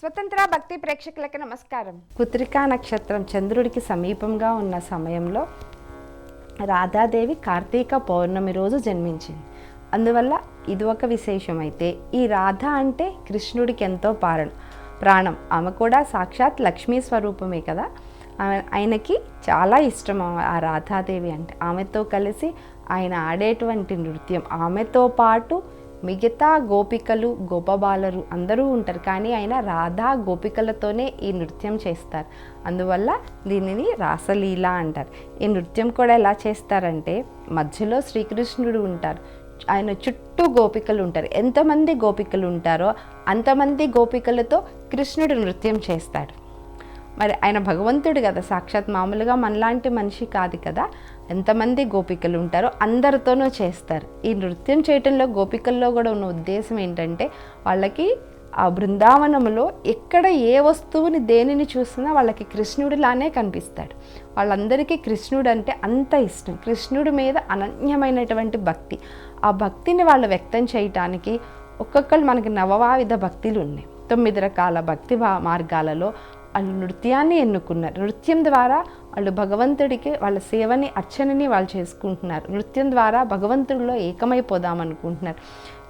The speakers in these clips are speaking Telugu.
స్వతంత్ర భక్తి ప్రేక్షకులకు నమస్కారం. కృత్తికా నక్షత్రం చంద్రుడికి సమీపంగా ఉన్న సమయంలో రాధాదేవి కార్తీక పౌర్ణమి రోజు జన్మించింది. అందువల్ల ఇది ఒక విశేషమైతే, ఈ రాధ అంటే కృష్ణుడికి ఎంతో ప్రాణం. ఆమె కూడా సాక్షాత్ లక్ష్మీ స్వరూపమే కదా. ఆయనకి చాలా ఇష్టం ఆ రాధాదేవి అంటే. ఆమెతో కలిసి ఆయన ఆడేటువంటి నృత్యం, ఆమెతో పాటు మిగతా గోపికలు గోపబాలరు అందరూ ఉంటారు, కానీ ఆయన రాధా గోపికలతోనే ఈ నృత్యం చేస్తారు. అందువల్ల దీనిని రాసలీల అంటారు. ఈ నృత్యం కూడా ఎలా చేస్తారంటే, మధ్యలో శ్రీకృష్ణుడు ఉంటారు, ఆయన చుట్టూ గోపికలు ఉంటారు. ఎంతమంది గోపికలు ఉంటారో అంతమంది గోపికలతో కృష్ణుడు నృత్యం చేస్తాడు. మరి ఆయన భగవంతుడు కదా, సాక్షాత్ మామూలుగా మనలాంటి మనిషి కాదు కదా. ఎంతమంది గోపికలు ఉంటారో అందరితోనూ చేస్తారు. ఈ నృత్యం చేయటంలో గోపికల్లో కూడా ఉన్న ఉద్దేశం ఏంటంటే, వాళ్ళకి ఆ బృందావనంలో ఎక్కడ ఏ వస్తువుని దేనిని చూసినా వాళ్ళకి కృష్ణుడిలానే కనిపిస్తాడు. వాళ్ళందరికీ కృష్ణుడు అంటే అంత ఇష్టం. కృష్ణుడి మీద అనన్యమైనటువంటి భక్తి. ఆ భక్తిని వాళ్ళు వ్యక్తం చేయటానికి ఒక్కొక్కరు మనకి నవవిధ భక్తులు ఉన్నాయి. 9 రకాల భక్తి మార్గాలలో వాళ్ళు నృత్యాన్ని ఎన్నుకున్నారు. నృత్యం ద్వారా వాళ్ళు భగవంతుడికి వాళ్ళ సేవని అర్చనని వాళ్ళు చేసుకుంటున్నారు. నృత్యం ద్వారా భగవంతుడిలో ఏకమైపోదామనుకుంటున్నారు.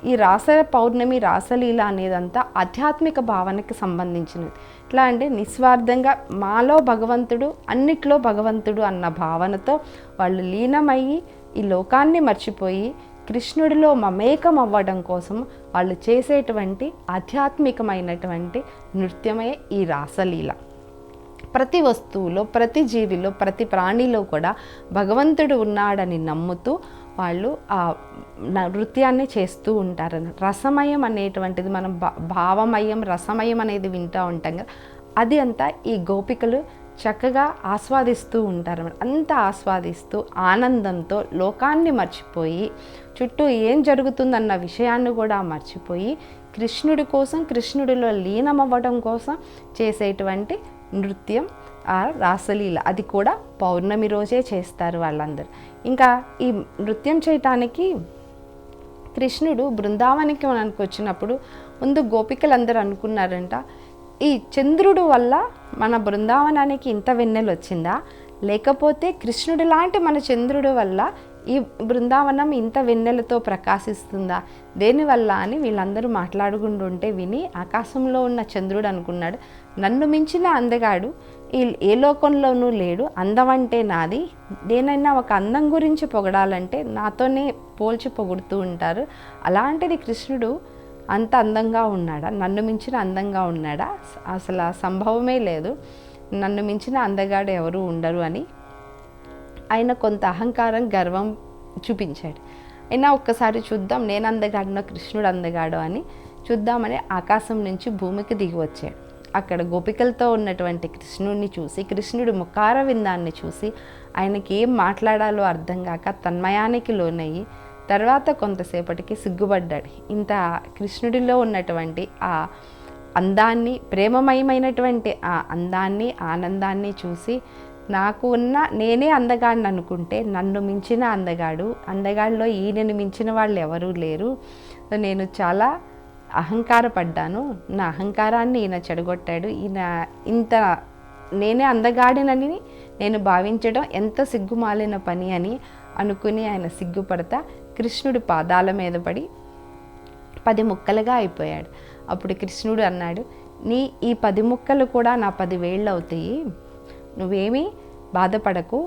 ఈ రాస పౌర్ణమి రాసలీల అనేదంతా ఆధ్యాత్మిక భావనకి సంబంధించినది. ఎట్లా అంటే, నిస్వార్థంగా మాలో భగవంతుడు, అన్నిట్లో భగవంతుడు అన్న భావనతో వాళ్ళు లీనమయ్యి ఈ లోకాన్ని మర్చిపోయి కృష్ణుడిలో మమేకం అవ్వడం కోసం వాళ్ళు చేసేటువంటి ఆధ్యాత్మికమైనటువంటి నృత్యమే ఈ రాసలీల. ప్రతి వస్తువులో, ప్రతి జీవిలో, ప్రతి ప్రాణిలో కూడా భగవంతుడు ఉన్నాడని నమ్ముతూ వాళ్ళు ఆ నృత్యాన్ని చేస్తూ ఉంటారు. రసమయం అనేటువంటిది మనం భావమయం, రసమయం అనేది వింటూ ఉంటాం కదా, అది అంతా ఈ గోపికలు చక్కగా ఆస్వాదిస్తూ ఉంటారు. అంత ఆస్వాదిస్తూ ఆనందంతో లోకాన్ని మర్చిపోయి, చుట్టూ ఏం జరుగుతుందన్న విషయాన్ని కూడా మర్చిపోయి కృష్ణుడి కోసం, కృష్ణుడిలో లీనమవ్వడం కోసం చేసేటువంటి నృత్యం ఆ రాసలీల. అది కూడా పౌర్ణమి రోజే చేస్తారు వాళ్ళందరూ. ఇంకా ఈ నృత్యం చేయటానికి కృష్ణుడు బృందావనికి మనకు వచ్చినప్పుడు ముందు గోపికలందరూ అనుకున్నారంట, ఈ చంద్రుడు వల్ల మన బృందావనానికి ఇంత వెన్నెలు వచ్చిందా, లేకపోతే కృష్ణుడు లాంటి మన చంద్రుడు వల్ల ఈ బృందావనం ఇంత వెన్నెలతో ప్రకాశిస్తుందా, దేనివల్ల అని వీళ్ళందరూ మాట్లాడుకుంటుంటే విని ఆకాశంలో ఉన్న చంద్రుడు అనుకున్నాడు, నన్ను మించిన అందగాడు ఏ లోకంలోనూ లేడు, అందం అంటే నాది, దేనైనా ఒక అందం గురించి పొగడాలంటే నాతోనే పోల్చి పొగుడుతూ ఉంటారు, అలాంటిది కృష్ణుడు అంత అందంగా ఉన్నాడా, నన్ను మించిన అందంగా ఉన్నాడా, అసలు ఆ సంభవమే లేదు, నన్ను మించిన అందగాడు ఎవరు ఉండరు అని ఆయన కొంత అహంకారం, గర్వం చూపించాడు. అయినా ఒక్కసారి చూద్దాం, నేను అందగాడనో కృష్ణుడు అందగాడో అని చూద్దామని ఆకాశం నుంచి భూమికి దిగి వచ్చాడు. అక్కడ గోపికలతో ఉన్నటువంటి కృష్ణుడిని చూసి, కృష్ణుడి ముఖార విందాన్ని చూసి ఆయనకి ఏం మాట్లాడాలో అర్థం కాక తన్మయానికి లోనయ్యి తర్వాత కొంతసేపటికి సిగ్గుపడ్డాడు. ఇంత కృష్ణుడిలో ఉన్నటువంటి ఆ అందాన్ని, ప్రేమమయమైనటువంటి ఆ అందాన్ని, ఆనందాన్ని చూసి, నాకు ఉన్న నేనే అందగాడిని అనుకుంటే నన్ను మించిన అందగాడిలో ఈయనని మించిన వాళ్ళు ఎవరూ లేరు, నేను చాలా అహంకారపడ్డాను, నా అహంకారాన్ని ఈయన చెడగొట్టాడు, ఇంత నేనే అందగాడినని నేను భావించడం ఎంత సిగ్గుమాలిన పని అని అనుకుని ఆయన సిగ్గుపడతా కృష్ణుడి పాదాల మీద పడి 10 ముక్కలుగా అయిపోయాడు. అప్పుడు కృష్ణుడు అన్నాడు, ఈ 10 ముక్కలు కూడా నా 10 వేళ్ళు అవుతాయి, నువ్వేమీ బాధపడకు,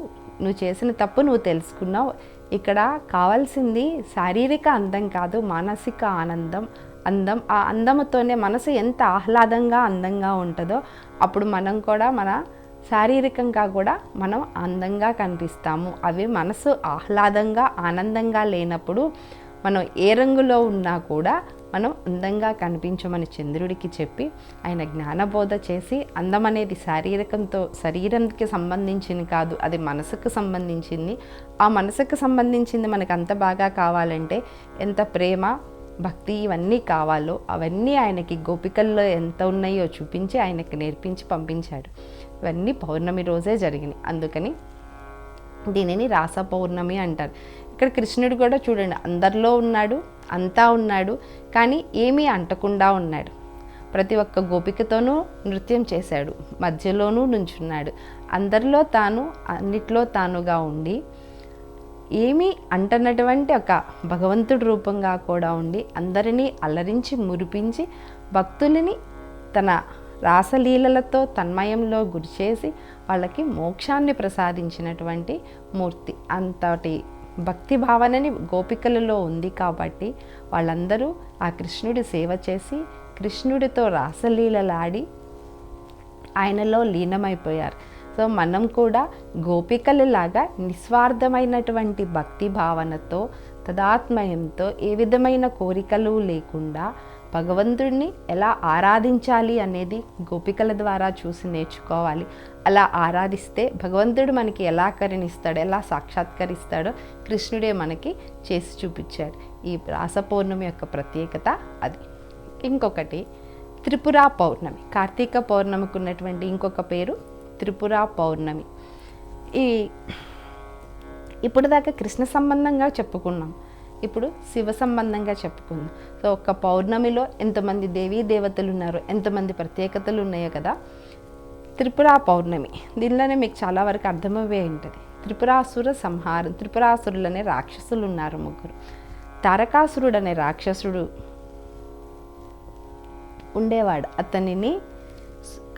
నువ్వు చేసిన తప్పు నువ్వు తెలుసుకున్నావు, ఇక్కడ కావాల్సింది శారీరక అందం కాదు, మానసిక అందం. ఆ అందముతోనే మనసు ఎంత ఆహ్లాదంగా అందంగా ఉంటుందో అప్పుడు మనం కూడా మన శారీరకంగా కూడా మనం అందంగా కనిపిస్తాము. అవి మనసు ఆహ్లాదంగా ఆనందంగా లేనప్పుడు మనం ఏ రంగులో ఉన్నా కూడా మనం అందంగా కనిపించమని చంద్రుడికి చెప్పి ఆయన జ్ఞానబోధ చేసి, అందం అనేది శరీరంకి సంబంధించింది కాదు, అది మనసుకు సంబంధించింది. ఆ మనసుకు సంబంధించింది మనకు అంత బాగా కావాలంటే ఎంత ప్రేమ, భక్తి ఇవన్నీ కావాలో అవన్నీ ఆయనకి గోపికల్లో ఎంత ఉన్నాయో చూపించి ఆయనకి నేర్పించి పంపించాడు. ఇవన్నీ పౌర్ణమి రోజే జరిగినాయి. అందుకని దీనిని రాస పౌర్ణమి అంటారు. ఇక్కడ కృష్ణుడు కూడా చూడండి, అందరిలో ఉన్నాడు, అంతా ఉన్నాడు, కానీ ఏమీ అంటకుండా ఉన్నాడు. ప్రతి ఒక్క గోపికతోనూ నృత్యం చేశాడు, మధ్యలోనూ నుంచున్నాడు. అందరిలో తాను, అన్నిట్లో తానుగా ఉండి ఏమీ అంటనటువంటి ఒక భగవంతుడి రూపంగా కూడా ఉండి అందరినీ అల్లరించి మురిపించి భక్తులని తన రాసలీలలతో తన్మయంలో గురిచేసి వాళ్ళకి మోక్షాన్ని ప్రసాదించినటువంటి మూర్తి. అంతటి భక్తి భావనని గోపికలలో ఉంది కాబట్టి వాళ్ళందరూ ఆ కృష్ణుడి సేవ చేసి కృష్ణుడితో రాసలీలలాడి ఆయనలో లీనమైపోయారు. సో మనం కూడా గోపికలలాగా నిస్వార్థమైనటువంటి భక్తి భావనతో తదాత్మయంతో ఏ విధమైన కోరికలు లేకుండా భగవంతుడిని ఎలా ఆరాధించాలి అనేది గోపికల ద్వారా చూసి నేర్చుకోవాలి. అలా ఆరాధిస్తే భగవంతుడు మనకి ఎలా కరుణిస్తాడో, ఎలా సాక్షాత్కరిస్తాడో కృష్ణుడే మనకి చేసి చూపించాడు. ఈ రాస పౌర్ణమి యొక్క ప్రత్యేకత అది. ఇంకొకటి త్రిపుర పౌర్ణమి. కార్తీక పౌర్ణమికి ఉన్నటువంటి ఇంకొక పేరు త్రిపుర పౌర్ణమి. ఇప్పుడు దాకా కృష్ణ సంబంధంగా చెప్పుకున్నాం, ఇప్పుడు శివ సంబంధంగా చెప్పుకుందాం. సో ఒక్క పౌర్ణమిలో ఎంతమంది దేవీ దేవతలు ఉన్నారో, ఎంతమంది ప్రత్యేకతలు ఉన్నాయో కదా. త్రిపుర పౌర్ణమి దీనిలోనే మీకు చాలా వరకు అర్థమయ్యే ఉంటుంది. త్రిపురాసుర సంహారం. త్రిపురాసురులు అనే రాక్షసులు ఉన్నారు, ముగ్గురు. తారకాసురుడు అనే రాక్షసుడు ఉండేవాడు. అతనిని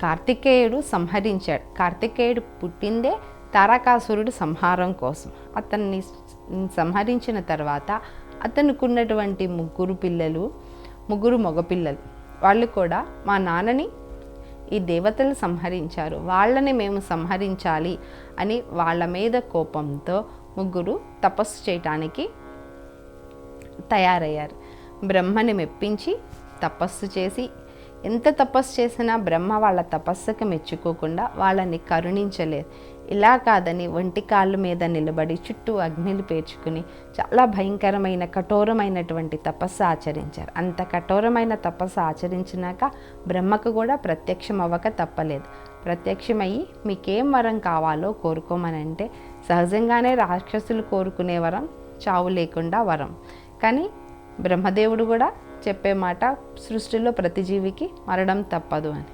కార్తికేయుడు సంహరించాడు. కార్తికేయుడు పుట్టిందే తారకాసురుడు సంహారం కోసం. అతన్ని సంహరించిన తర్వాత అతనికి ఉన్నటువంటి ముగ్గురు మగపిల్లలు వాళ్ళు కూడా మా నాన్నని ఈ దేవతలు సంహరించారు, వాళ్ళని మేము సంహరించాలి అని వాళ్ళ మీద కోపంతో ముగ్గురు తపస్సు చేయటానికి తయారయ్యారు. బ్రహ్మని మెప్పించి తపస్సు చేసి, ఎంత తపస్సు చేసినా బ్రహ్మ వాళ్ళ తపస్సుకు మెచ్చుకోకుండా వాళ్ళని కరుణించలేదు. ఇలా కాదని ఒంటి కాళ్ళ మీద నిలబడి చుట్టూ అగ్నిలు పేర్చుకుని చాలా భయంకరమైన కఠోరమైనటువంటి తపస్సు ఆచరించారు. అంత కఠోరమైన తపస్సు ఆచరించినాక బ్రహ్మకు కూడా ప్రత్యక్షం అవ్వక తప్పలేదు. ప్రత్యక్షమయ్యి మీకేం వరం కావాలో కోరుకోమనంటే సహజంగానే రాక్షసులు కోరుకునే వరం చావు లేకుండా వరం. కానీ బ్రహ్మదేవుడు కూడా చెప్పే మాట సృష్టిలో ప్రతి జీవికి మరణం తప్పదు అని.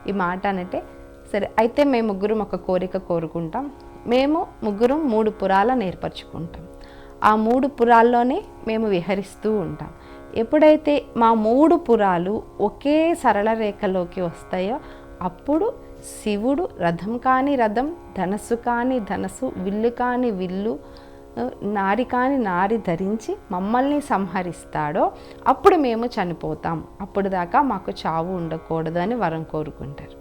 ఈ మాట అంటే సరే అయితే మేము ముగ్గురం ఒక కోరిక కోరుకుంటాం, మేము ముగ్గురం 3 పురాలను ఏర్పరచుకుంటాం, ఆ 3 పురాల్లోనే మేము విహరిస్తూ ఉంటాం. ఎప్పుడైతే మా 3 పురాలు ఒకే సరళ రేఖలోకి వస్తాయో అప్పుడు శివుడు రథం కాని రథం, ధనస్సు కాని ధనస్సు, విల్లు కాని విల్లు, నారి కాని నారి ధరించి మమ్మల్ని సంహరిస్తాడో అప్పుడు మేము చనిపోతాం, అప్పుడు దాకా మాకు చావు ఉండకూడదు అని వరం కోరుకుంటారు.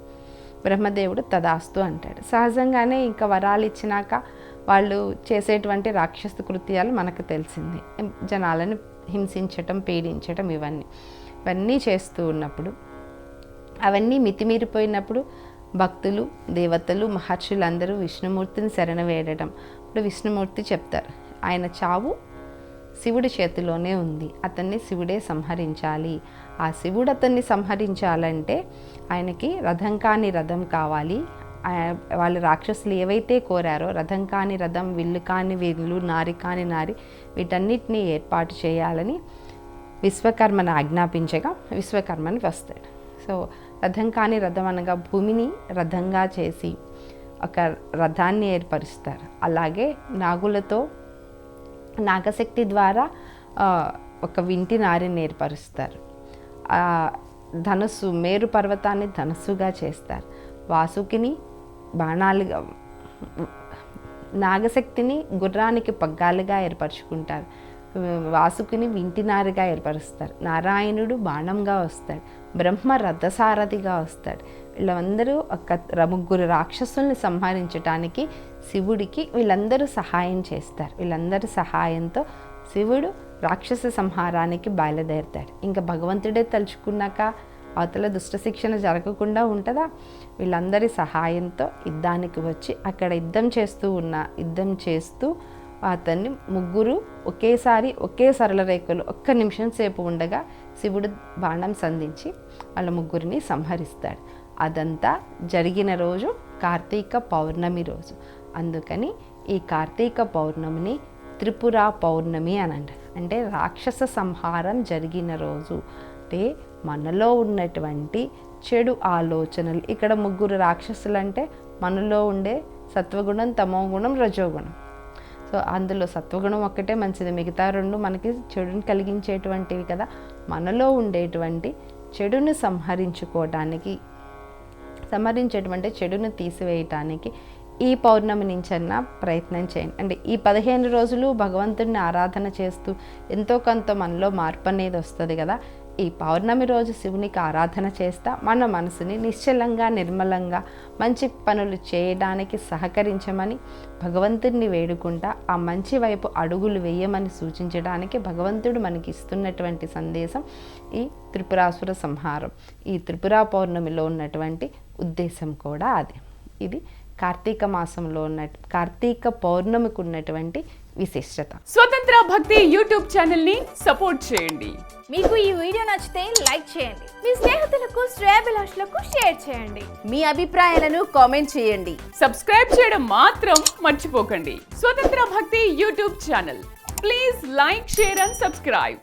బ్రహ్మదేవుడు తదాస్తు అంటాడు. సహజంగానే ఇంకా వరాలు ఇచ్చినాక వాళ్ళు చేసేటువంటి రాక్షస కృత్యాలు మనకు తెలిసిందే. జనాలను హింసించటం, పీడించటం, ఇవన్నీ చేస్తూ ఉన్నప్పుడు, అవన్నీ మితిమీరిపోయినప్పుడు భక్తులు, దేవతలు, మహర్షులందరూ విష్ణుమూర్తిని శరణ వేడటం. ఇప్పుడు విష్ణుమూర్తి చెప్తారు, ఆయన చావు శివుడి చేతిలోనే ఉంది, అతన్ని శివుడే సంహరించాలి. ఆ శివుడు అతన్ని సంహరించాలంటే ఆయనకి రథం కాని రథం కావాలి. వాళ్ళు రాక్షసులు ఏవైతే కోరారో రథం కాని రథం, విల్లు కాని విల్లు, నారి కాని నారి, వీటన్నిటినీ ఏర్పాటు చేయాలని విశ్వకర్మను ఆజ్ఞాపించగా విశ్వకర్మని వస్తాడు. సో రథం కాని రథం అనగా భూమిని రథంగా చేసి ఒక రథాన్ని ఏర్పరుస్తారు. అలాగే నాగులతో నాగశక్తి ద్వారా ఒక వింటి నారిని ఏర్పరుస్తారు. ధనస్సు, మేరు పర్వతాన్ని ధనస్సుగా చేస్తారు. వాసుకిని బాణాలుగా, నాగశక్తిని గుర్రానికి పగ్గాలుగా ఏర్పరచుకుంటారు. వాసుకిని వింటినారుగా ఏర్పరుస్తారు. నారాయణుడు బాణంగా వస్తాడు. బ్రహ్మ రథసారథిగా వస్తాడు. వీళ్ళందరూ ముగ్గురు రాక్షసుల్ని సంహరించడానికి శివుడికి వీళ్ళందరూ సహాయం చేస్తారు. వీళ్ళందరి సహాయంతో శివుడు రాక్షస సంహారానికి బయలుదేరుతాడు. ఇంకా భగవంతుడే తలుచుకున్నాక అవతల దుష్ట శిక్షణ జరగకుండా ఉంటుందా? వీళ్ళందరి సహాయంతో యుద్ధానికి వచ్చి అక్కడ యుద్ధం చేస్తూ అతన్ని ముగ్గురు ఒకేసారి ఒకే సరళ రేఖలు 1 నిమిషం సేపు ఉండగా శివుడు బాణం సంధించి వాళ్ళ ముగ్గురిని సంహరిస్తాడు. అదంతా జరిగిన రోజు కార్తీక పౌర్ణమి రోజు. అందుకని ఈ కార్తీక పౌర్ణమిని త్రిపుర పౌర్ణమి అని అంటారు. అంటే రాక్షస సంహారం జరిగిన రోజు. అంటే మనలో ఉన్నటువంటి చెడు ఆలోచనలు, ఇక్కడ ముగ్గురు రాక్షసులు అంటే మనలో ఉండే సత్వగుణం, తమోగుణం, రజోగుణం. సో అందులో సత్వగుణం ఒక్కటే మంచిది, మిగతా రెండు మనకి చెడుని కలిగించేటువంటివి కదా. మనలో ఉండేటువంటి చెడుని సంహరించేటువంటి చెడును తీసివేయటానికి ఈ పౌర్ణమి నుంచన్నా ప్రయత్నం చేయండి. అంటే ఈ 15 రోజులు భగవంతుడిని ఆరాధన చేస్తూ ఎంతో కొంత మనలో మార్పు అనేది వస్తుంది కదా. ఈ పౌర్ణమి రోజు శివునికి ఆరాధన చేస్తా మన మనసుని నిశ్చలంగా, నిర్మలంగా మంచి పనులు చేయడానికి సహకరించమని భగవంతుడిని వేడుకుంటా ఆ మంచి వైపు అడుగులు వేయమని సూచించడానికి భగవంతుడు మనకి ఇస్తున్నటువంటి సందేశం ఈ త్రిపురాసుర సంహారం. ఈ త్రిపురా పౌర్ణమిలో ఉన్నటువంటి ఉద్దేశం కూడా అది. ఇది కార్తీక మాసంలో కార్తీక పౌర్ణమికి ఉన్నటువంటి విశిష్టత. స్వతంత్ర భక్తి యూట్యూబ్ ఛానల్ ని సపోర్ట్ చేయండి. మీకు ఈ వీడియో నచ్చితే లైక్ చేయండి, మీ స్నేహితులకు, శ్రేయోభిలాషులకు షేర్ చేయండి, మీ అభిప్రాయాలను కామెంట్ చేయండి. సబ్స్క్రైబ్ చేయడం మాత్రం మర్చిపోకండి. స్వతంత్ర భక్తి YouTube channel. Please like, share and subscribe.